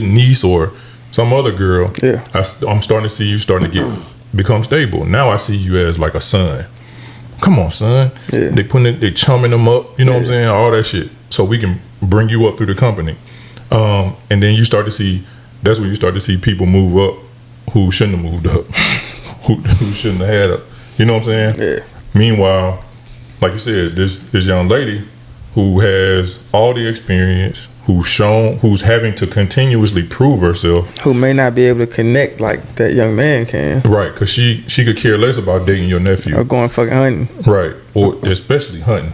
niece or some other girl. Yeah. I'm starting to see you starting to get become stable. Now I see you as like a son. Come on, son. Yeah. They chumming them up. You know what I'm saying? All that shit. So we can bring you up through the company. And then you start to see. That's when you start to see people move up who shouldn't have moved up, who shouldn't have had up. You know what I'm saying? Yeah. Meanwhile, like you said, this young lady who has all the experience, who's having to continuously prove herself, Who may not be able to connect like that young man can. right? Because she could care less about dating your nephew, Or going fucking hunting. right? Or especially hunting.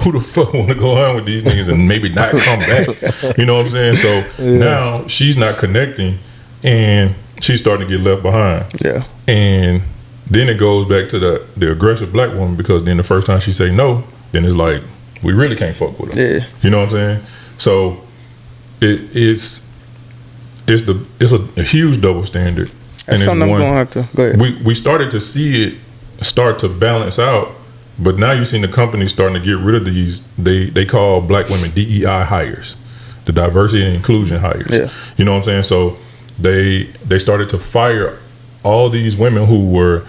Who the fuck want to go hunt with these niggas and maybe not come back? You know what I'm saying? So now she's not connecting, and she's starting to get left behind. Yeah. And then it goes back to the aggressive black woman, because then the first time she say no, then it's like, we really can't fuck with her. Yeah. You know what I'm saying? So it's a huge double standard. That's it's something I'm gonna have to go ahead. We started to see it start to balance out, but now you've seen the companies starting to get rid of these. They call black women DEI hires, the diversity and inclusion hires. Yeah. You know what I'm saying? So they started to fire all these women who were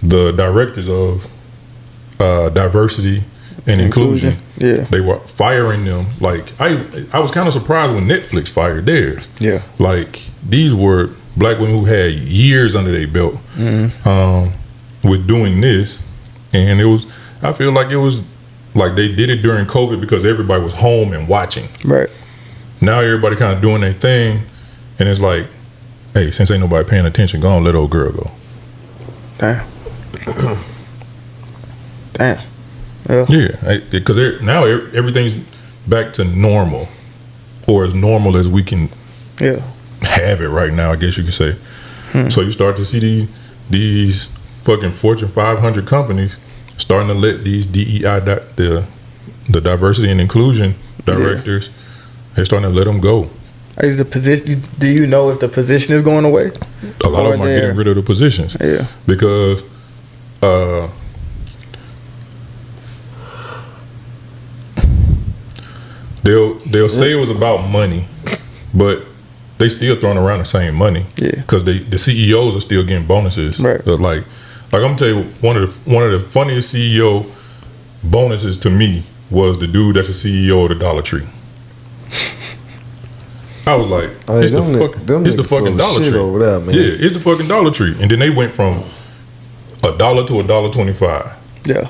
the directors of diversity and inclusion. Yeah. They were firing them. Like I was kind of surprised when Netflix fired theirs. Yeah. Like these were black women who had years under their belt with doing this, and I feel like it was like they did it during COVID because everybody was home and watching. Right. Now everybody kind of doing their thing, and it's like, hey, since ain't nobody paying attention, go on, let old girl go. Damn. Damn. Yeah, because now everything's back to normal, or as normal as we can have it right now, I guess you could say. So you start to see these fucking Fortune 500 companies starting to let these DEI, the diversity and inclusion directors, they're starting to let them go. Is the position? Do you know if the position is going away? A lot of them are getting rid of the positions. Yeah. Because they'll say it was about money, but they still throwing around the same money. Yeah. Because the CEOs are still getting bonuses. Right. Like I'm gonna tell you, one of the funniest CEO bonuses to me was the dude that's the CEO of the Dollar Tree. I was like, it's the fucking Dollar Tree over there, man. Yeah, it's the fucking Dollar Tree. And then they went from $1 to $1.25. Yeah.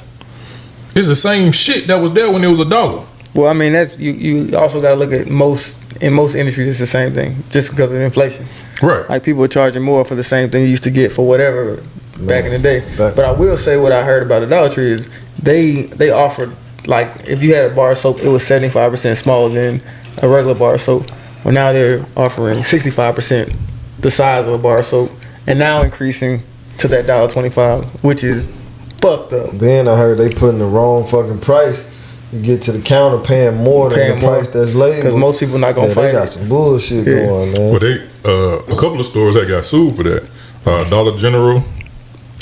It's the same shit that was there when it was $1. Well, I mean, that's you also got to look at in most industries, it's the same thing, just because of inflation. Right. Like people are charging more for the same thing you used to get for whatever back in the day. But I will say what I heard about the Dollar Tree is they offered, like, if you had a bar of soap, it was 75% smaller than a regular bar of soap. Well, now they're offering 65% the size of a bar of soap, and now increasing to that $1.25, which is fucked up. Then I heard they putting the wrong fucking price. You get to the counter paying more than the price that's labeled. Because most people not gonna fight. They got some bullshit going, man. Well, they a couple of stores that got sued for that. Dollar General,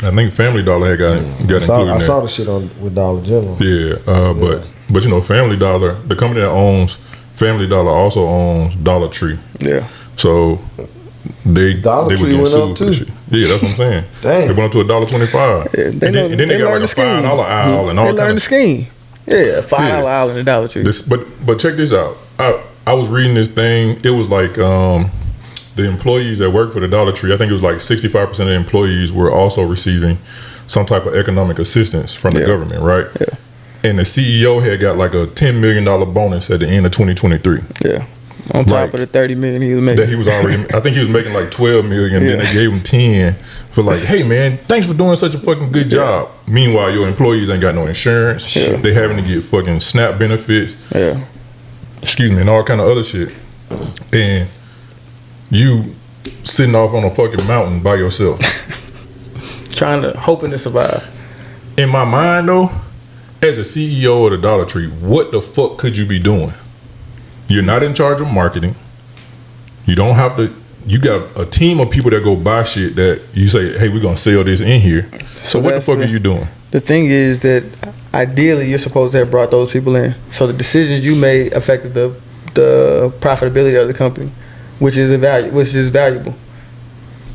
I think Family Dollar had got included. I saw the shit with Dollar General. Yeah, but you know, Family Dollar, the company that owns Family Dollar also owns Dollar Tree. Yeah. So they Dollar were Tree getting went sued up for the too. shit. Yeah, that's what I'm saying. Damn. They went up to $1.25. Yeah, and then they got like a $5 aisle and all They learned the scheme. Yeah, $5 aisle in the Dollar Tree. But check this out. I was reading this thing. It was like the employees that work for the Dollar Tree, I think it was like 65% of the employees were also receiving some type of economic assistance from the government, right? Yeah. And the CEO had got like a $10 million bonus at the end of 2023. Yeah. On top of the $30 million he was making. That he was already, I think he was making like $12 million. Then they gave him 10 for like, hey man, thanks for doing such a fucking good job. Meanwhile, your employees ain't got no insurance. Yeah. They having to get fucking SNAP benefits. Yeah. Excuse me, and all kind of other shit. And you sitting off on a fucking mountain by yourself. Hoping to survive. In my mind though, as a CEO of the Dollar Tree, what the fuck could you be doing? You're not in charge of marketing. You don't have to. You got a team of people that go buy shit that you say, hey, we're going to sell this in here. So what the fuck are you doing? The thing is that ideally you're supposed to have brought those people in. So the decisions you made affected the profitability of the company, which is valuable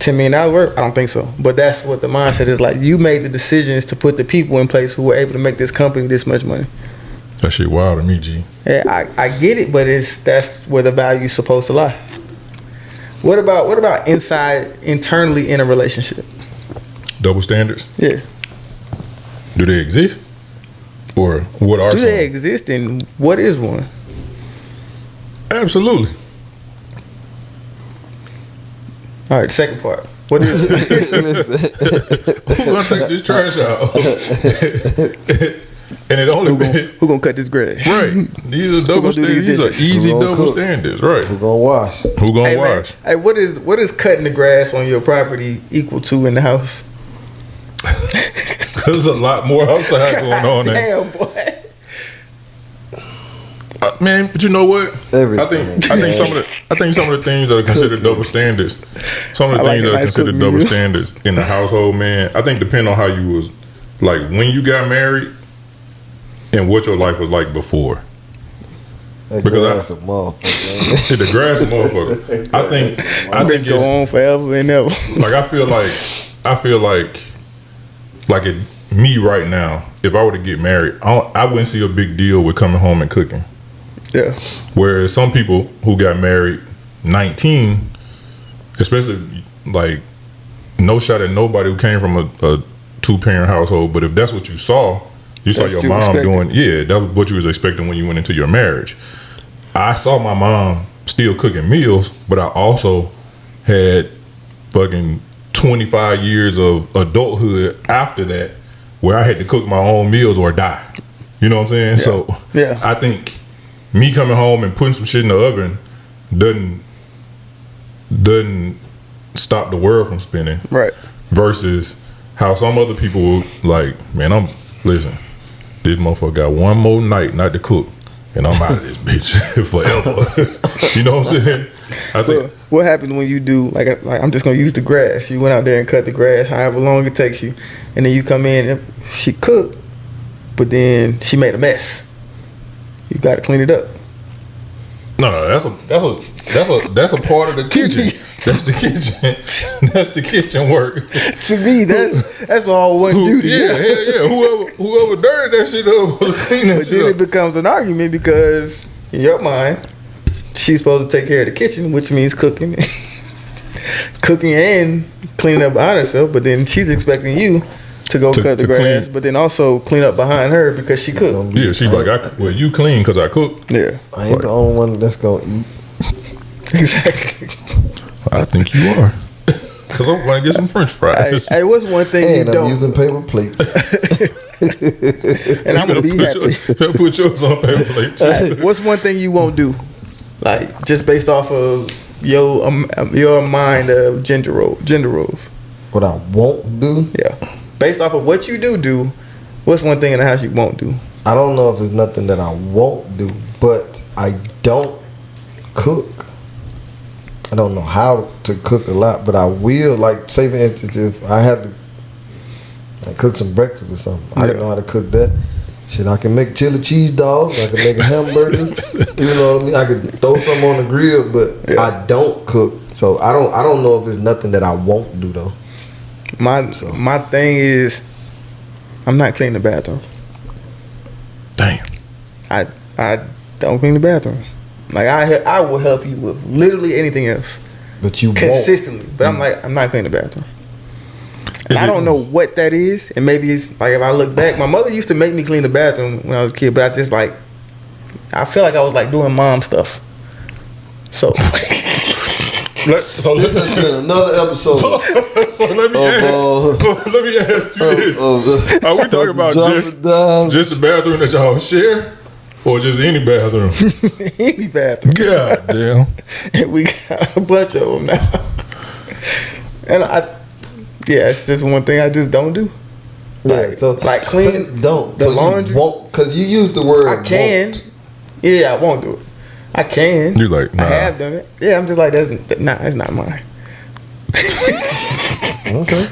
$10 million work? I don't think so. But that's what the mindset is like. You made the decisions to put the people in place who were able to make this company this much money. That shit wild to me, G. Yeah, I get it, but that's where the value's supposed to lie. What about internally in a relationship? Double standards? Yeah. Do they exist? Or what are Do some? they exist, and what is one? Absolutely. All right, second part. What is it? Who's gonna take this trash out? And it only Who gonna cut this grass? right. These are double gonna do standards. these These are dishes? easy Who gonna double cook? standards, right? Who gonna wash? Who gonna Hey, man, wash? hey, what is cutting the grass on your property equal to in the house? There's a lot more outside going on there. Damn, boy. Man, but you know what? Everything. I think some of the things that are considered double standards, some of the I like things a that are nice considered cooking double meal. standards in the household, man, I think depend on how you was like when you got married and what your life was like before. That Because grass a motherfucker. The grass, motherfucker. I think Bitch go it's, on forever and ever. like I feel like it, me right now, if I were to get married, I wouldn't see a big deal with coming home and cooking. Yeah. Whereas some people who got married 19, especially like no shot at nobody who came from a 2-parent household, but if that's what you saw That's your what you mom expected. doing, yeah, that was what you was expecting when you went into your marriage. I saw my mom still cooking meals, but I also had fucking 25 years of adulthood after that where I had to cook my own meals or die. You know what I'm saying? So Yeah. I think me coming home and putting some shit in the oven doesn't stop the world from spinning. Right. Versus how some other people like, man, listen, this motherfucker got one more night not to cook, and I'm out of this bitch forever. You know what I'm saying? I think What happens when you do like I'm just gonna use the grass? You went out there and cut the grass, however long it takes you, and then you come in and she cooked, but then she made a mess. You got to clean it up. no, that's a part of the kitchen. That's the kitchen. That's the kitchen work. To me, that's all one duty. Yeah, hell yeah. Whoever dirty that shit up, clean that But shit then up. it becomes an argument because in your mind, she's supposed to take care of the kitchen, which means cooking, cooking and cleaning up behind herself. But then she's expecting you to go cut the to grass, clean. but then also clean up behind her because she cooked. Yeah, she's like, well, you clean because I cook. Yeah, I ain't the only one that's gonna eat. exactly. I think you are. Because I'm going to get some French fries. Hey, what's one thing And you I'm don't? using paper plates. And I'm gonna be happy. Put yours on paper plate too. Hey, what's one thing you won't do? Like just based off of your mind of gender roles. What I won't do, Yeah. Based off of what you do, what's one thing in the house you won't do? I don't know if it's nothing that I won't do, but I don't cook. I don't know how to cook a lot, but I will. Like, say for instance, if I had to like, cook some breakfast or something, I don't know how to cook that. Shit, I can make chili cheese dogs. I can make a hamburger. You know what I mean? I could throw something on the grill, but I don't cook. So I don't know if it's nothing that I won't do though. My thing is, I'm not cleaning the bathroom. Damn. I don't clean the bathroom. Like I will help you with literally anything else But you won't. consistently, but I'm not cleaning the bathroom. And I don't know what that is, and maybe it's like if I look back, my mother used to make me clean the bathroom when I was a kid, but I feel like I was like doing mom stuff. So This has been another episode. So let me ask you this. Are we talking about just the bathroom that y'all share? Or just any bathroom? any bathroom. God damn. And we got a bunch of them now. And it's just one thing I just don't do. Yeah, so like clean so don't the so laundry. You won't, because you use the word. I can. Won't. Yeah, I won't do it. I can. You like, nah. I have done it. Yeah, I'm just like that's not mine. Okay.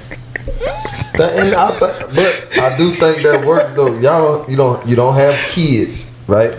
But I do think that works though. Y'all, you don't have kids, right?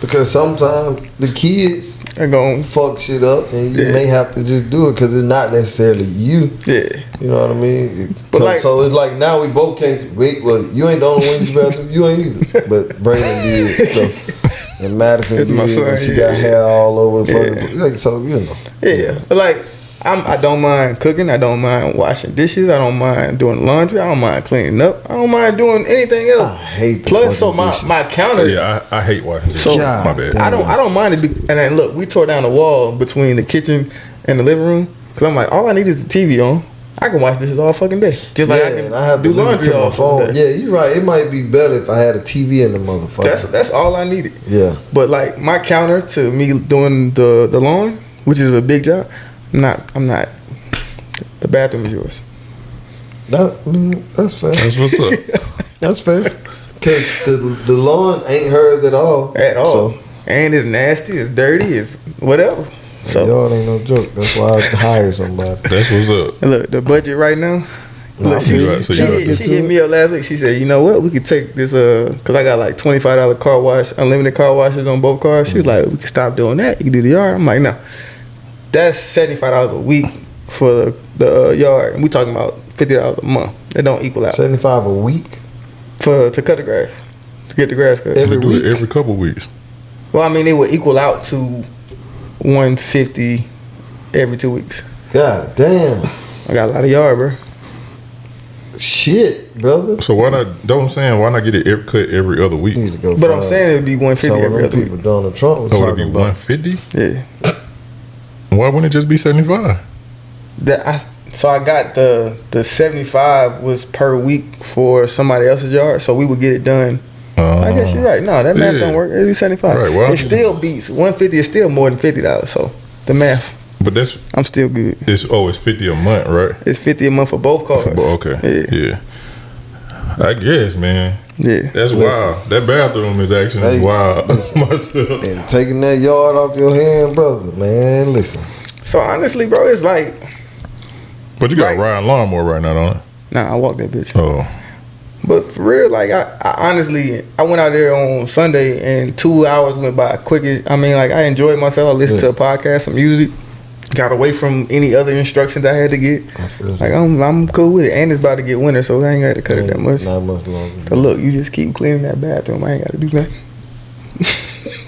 Because sometimes the kids I'm going. fuck shit up, and you may have to just do it because it's not necessarily you. Yeah. You know what I mean? But like- so it's like now we both can't. Well, you ain't the only one you better. You ain't either. But Brandon did. So, and Madison That's did. my son, And she yeah. got hair all over the fucking. Like, so you know. Yeah. But like, I don't mind cooking. I don't mind washing dishes. I don't mind doing laundry. I don't mind cleaning up. I don't mind doing anything else. I hate the Plus, so fucking dishes. my counter. Yeah, I hate washing dishes. So- God my bad. damn. I don't mind it. And then look, we tore down the wall between the kitchen and the living room because I'm like, all I need is the TV on. I can watch dishes all fucking day. Just like I Yeah, can and I have do to listen laundry to my all phone. fucking day. Yeah, you're right. It might be better if I had a TV in the motherfucker. That's all I needed. Yeah. But like my counter to me doing the lawn, which is a big job, I'm not. The bathroom is yours. I mean, that's fair. That's what's up. That's fair. Cause the lawn ain't hers at all. At all. So And it's nasty, it's dirty, it's whatever. So y'all ain't no joke. That's why I hired somebody. That's what's up. and look, the budget right now. Nah, Look, she, you right, so you right. she hit me up last week. She said, "You know what? We could take this cause I got like $25 car wash, unlimited car washes on both cars." She was like, "We can stop doing that. You can do the yard." I'm like, "No, that's $75 a week for the yard, and we talking about $50 a month. That don't equal out 75 a week. to cut the grass, to get the grass cut." Every We do week? it every couple weeks. Well, I mean, it would equal out to $150 every 2 weeks. God damn. I got a lot of yard, bro. Shit, brother. So why not? Don't I'm saying why not get it cut every other week? You need to go But I'm find saying it'd be $150 some of every them other week. people Donald Trump was So would it be talking about. 150? Yeah. Why wouldn't it just be 75? So I got the 75 was per week for somebody else's yard, so we would get it done. I guess you're right. No, that math yeah. don't work. It'd be 75. Right, well, it still beats 150 is still more than $50. So the math, But that's I'm still good. it's 50 a month, right? It's $50 a month for both cars. Okay. Yeah. I guess, man. Yeah. That's wild. That bathroom is actually Hey, wild myself. And taking that yard off your hand, brother, man, listen. So honestly, bro, it's like, But you got Right. Ryan lawnmower right now, don't it? nah, I walk that bitch. Oh. But for real, like I honestly, I went out there on Sunday and 2 hours went by quick. I mean, like I enjoyed myself. I listened to a podcast, some music, got away from any other instructions I had to get. I feel Like I'm cool with it, and it's about to get winter, so I ain't got to cut it that much. Not much longer. But look, you just keep cleaning that bathroom. I ain't got to do nothing.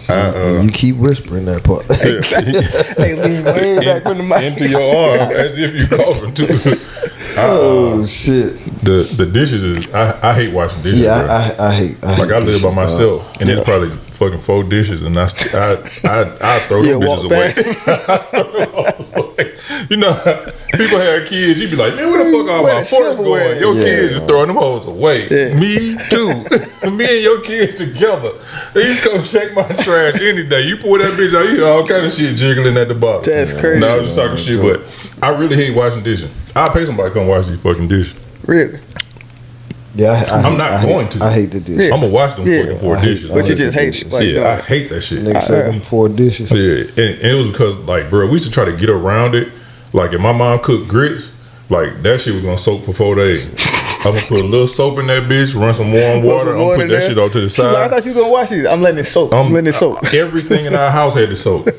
And you keep whispering that part. Hey, lean way back from the mic. Into your arm as if you coughing too. Oh shit! The dishes is I hate washing dishes. Yeah, bro. I hate. Like I live this by shit, myself, dog. and it's probably fucking 4 dishes, and I throw Yeah, them bitches walk away. You know, people have kids. You be like, man, where the fuck are Where my the forks silverware? going? Your Yeah. kids just throwing them hoes away. Yeah. Me too. Me and your kids together. You come check my trash any day. You pull that bitch out, you hear all kind of shit jiggling at the bottom. That's crazy. No, I was just talking shit, but I really hate washing dishes. I'll pay somebody to come wash these fucking dishes. Really? Yeah, I'm not going to. I hate the dish. I'm gonna wash them Yeah. fucking 4 I hate- dishes. But you hate just the hate dishes. it. Like, Yeah, I hate that shit. Nigga said them 4 dishes. Yeah, and it was because, like, bro, we used to try to get around it. Like, if my mom cooked grits, like, that shit was gonna soak for 4 days. I'm gonna put a little soap in that bitch, run some warm water, I'm gonna put that shit off to the She like, I side. thought you were gonna wash these. I'm letting it soak. I'm letting it soak. Everything in our house had to soak.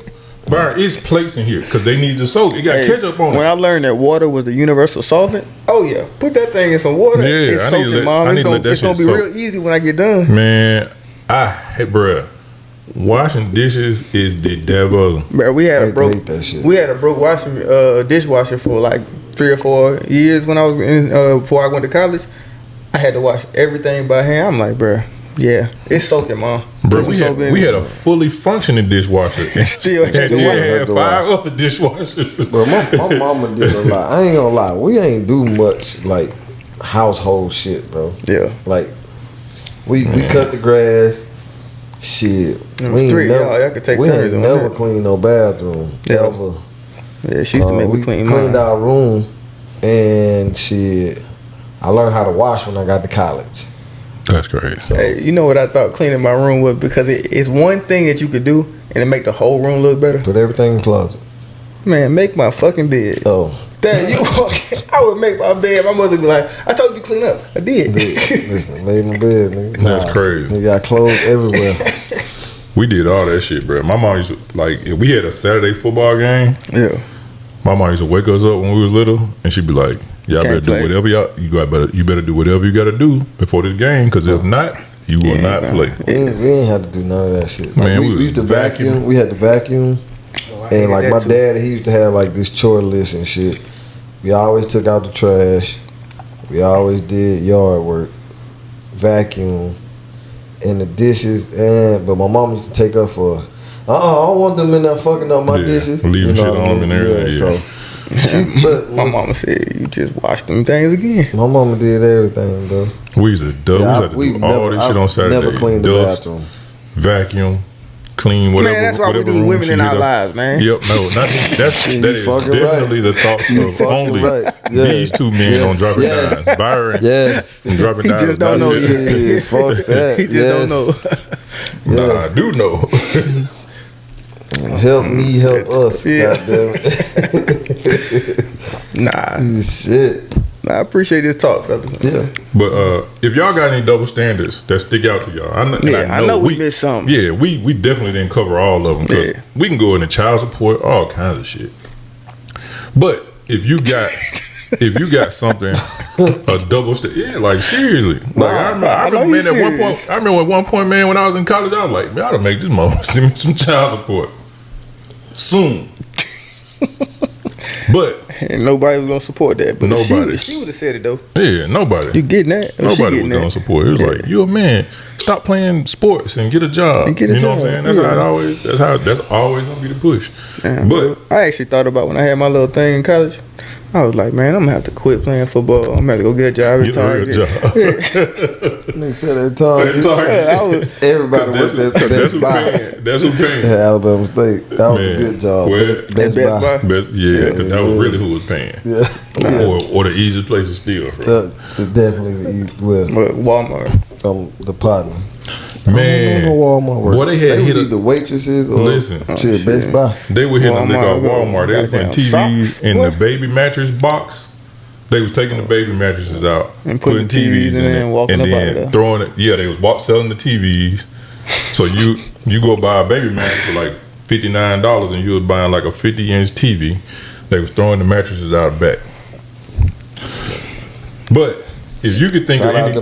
Byron, it's plates in here because they need to soak. It got Hey, ketchup on when it. I learned that water was the universal solvent, oh yeah, put that thing in some water. Yeah, it's I need to soaking, let- mom. I It's need to gonna, let that it's gonna be shit soak. real easy when I get done. Man, bruh, washing dishes is the devil. Bro, we had I a broke hate that shit. we had a broke washing dishwasher for like 3 or 4 years when I was in before I went to college. I had to wash everything by hand. I'm like, bro, yeah, it's soaking, mom. Bro, Put we some had, soap in we it. had a fully functioning dishwasher. And Still had had, to had wash. 5 other dishwashers. Bro, my mama did a lot. I ain't gonna lie. We ain't do much like household shit, bro. Yeah. Like we cut the grass. Shit. It was 3, y'all could take we turns ain't on never that. cleaned no bathroom. Yeah. Ever. Yeah, she used to make me We clean cleaned mine. our room and shit. I learned how to wash when I got to college. That's crazy. Hey, you know what I thought cleaning my room was? Because it's one thing that you could do and it make the whole room look better. Put everything in the closet. Man, make my fucking bed. Oh. Damn, I would make my bed. My mother would be like, I told you to clean up. I did. Listen, made my bed, nigga. That's crazy. Nigga got clothes everywhere. We did all that shit, bro. My mom used to, like, if we had a Saturday football game, Yeah. my mom used to wake us up when we was little, and she'd be like, "Y'all better do whatever you better do whatever you got to do before this game, because if not, you will not play." We ain't had to do none of that shit. Like, Man, we used to vacuum. We had to vacuum, and like my dad, he used to have like this chore list and shit. We always took out the trash. We always did yard work, vacuum, and the dishes. But my mom used to take up for. I don't want them in there fucking up my dishes. Leaving shit on them and everything. So. But my mama said you just wash them things again. My mama did everything, though. We used to do all this shit on Saturday. Never cleaned the bathroom. Vacuum, clean, whatever. Man, that's why we need women in our lives, man. Yep, that is definitely the thoughts of only these two men on Dropping Dimes. Byron and Dropping Dimes. He just don't know. Yeah, fuck that. He just don't know. Nah, I do know. Help me, help us. Yeah. Goddamn. Nah. Shit. Nah, I appreciate this talk, fellas. Yeah. But if y'all got any double standards that stick out to y'all, I know we missed something. Yeah, we definitely didn't cover all of them, because we can go into child support, all kinds of shit. But if you got something, a double standard, like seriously, like I remember at one point, man, when I was in college, I was like, man, I ought to make this mother send me some child support soon. But and nobody was gonna support that. But nobody. She would have said it though. Yeah, nobody. You getting that? Nobody was gonna support it. It was like, you a man, stop playing sports and get a job. You know what I'm saying? That's that's always gonna be the push. Damn, but I actually thought about when I had my little thing in college. I was like, man, I'm gonna have to quit playing football. I'm gonna have to go get a job at Target. Everybody worked at Best Buy. That's who paying. Alabama State. That was a good job. Best Buy. That was really who was paying. Or the easiest place to steal from. Definitely Walmart. From the partner. Man, Walmart work. Boy, they would either waitresses or Best Buy. They were hitting a nigga off Walmart. They were putting TVs in the baby mattress box. They was taking the baby mattresses out and putting TVs in it and walking up out of there. Throwing it. Yeah, they was selling the TVs. So you go buy a baby mattress for like $59 and you was buying like a 50-inch TV. They was throwing the mattresses out back. But if you could think of any,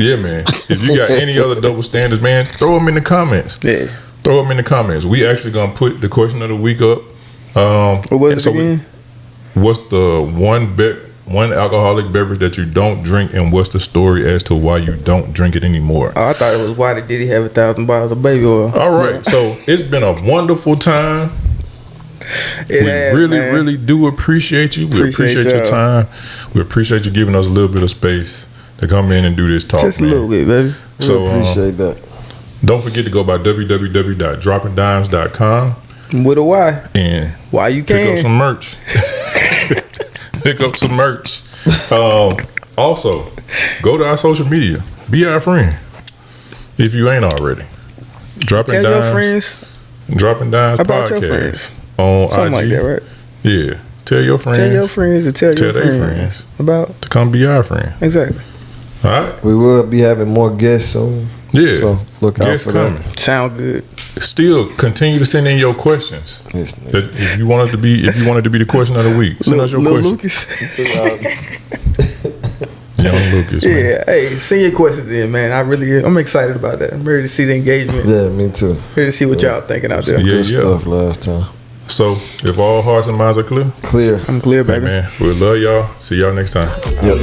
yeah, man. If you got any other double standards, man, throw them in the comments. Yeah, throw them in the comments. We actually gonna put the question of the week up. What was it again? What's the one alcoholic beverage that you don't drink, and what's the story as to why you don't drink it anymore? Oh, I thought it was why did he have 1,000 bottles of baby oil? All right, so it's been a wonderful time. We really do appreciate you. We appreciate your time. We appreciate you giving us a little bit of space to come in and do this talk. Just a little bit, baby. So we appreciate that. Don't forget to go by www.droppingdimes.com with a Y. And why you pick up some merch. Pick up some merch. Also, go to our social media. Be our friend if you ain't already. Dropping Tell Dimes. Your friends. Dropping Dimes about podcast. Your friends. On something IG. Like that, right? Yeah. Tell your friends. Tell your friends and tell your friends about to come be our friend. Exactly. All right. We will be having more guests soon. Yeah. So look out for coming. that. Sound good. Still continue to send in your questions. If you wanted to be the question of the week, send us your question. Lucas. Young Lucas. Yeah. Man. Hey, send your questions in, man. I'm excited about that. I'm ready to see the engagement. Yeah, me too. Ready to see what y'all thinking out there. Good stuff last time. So, if all hearts and minds are clear? Clear. I'm clear, baby. Hey, man, we love y'all. See y'all next time. Yep.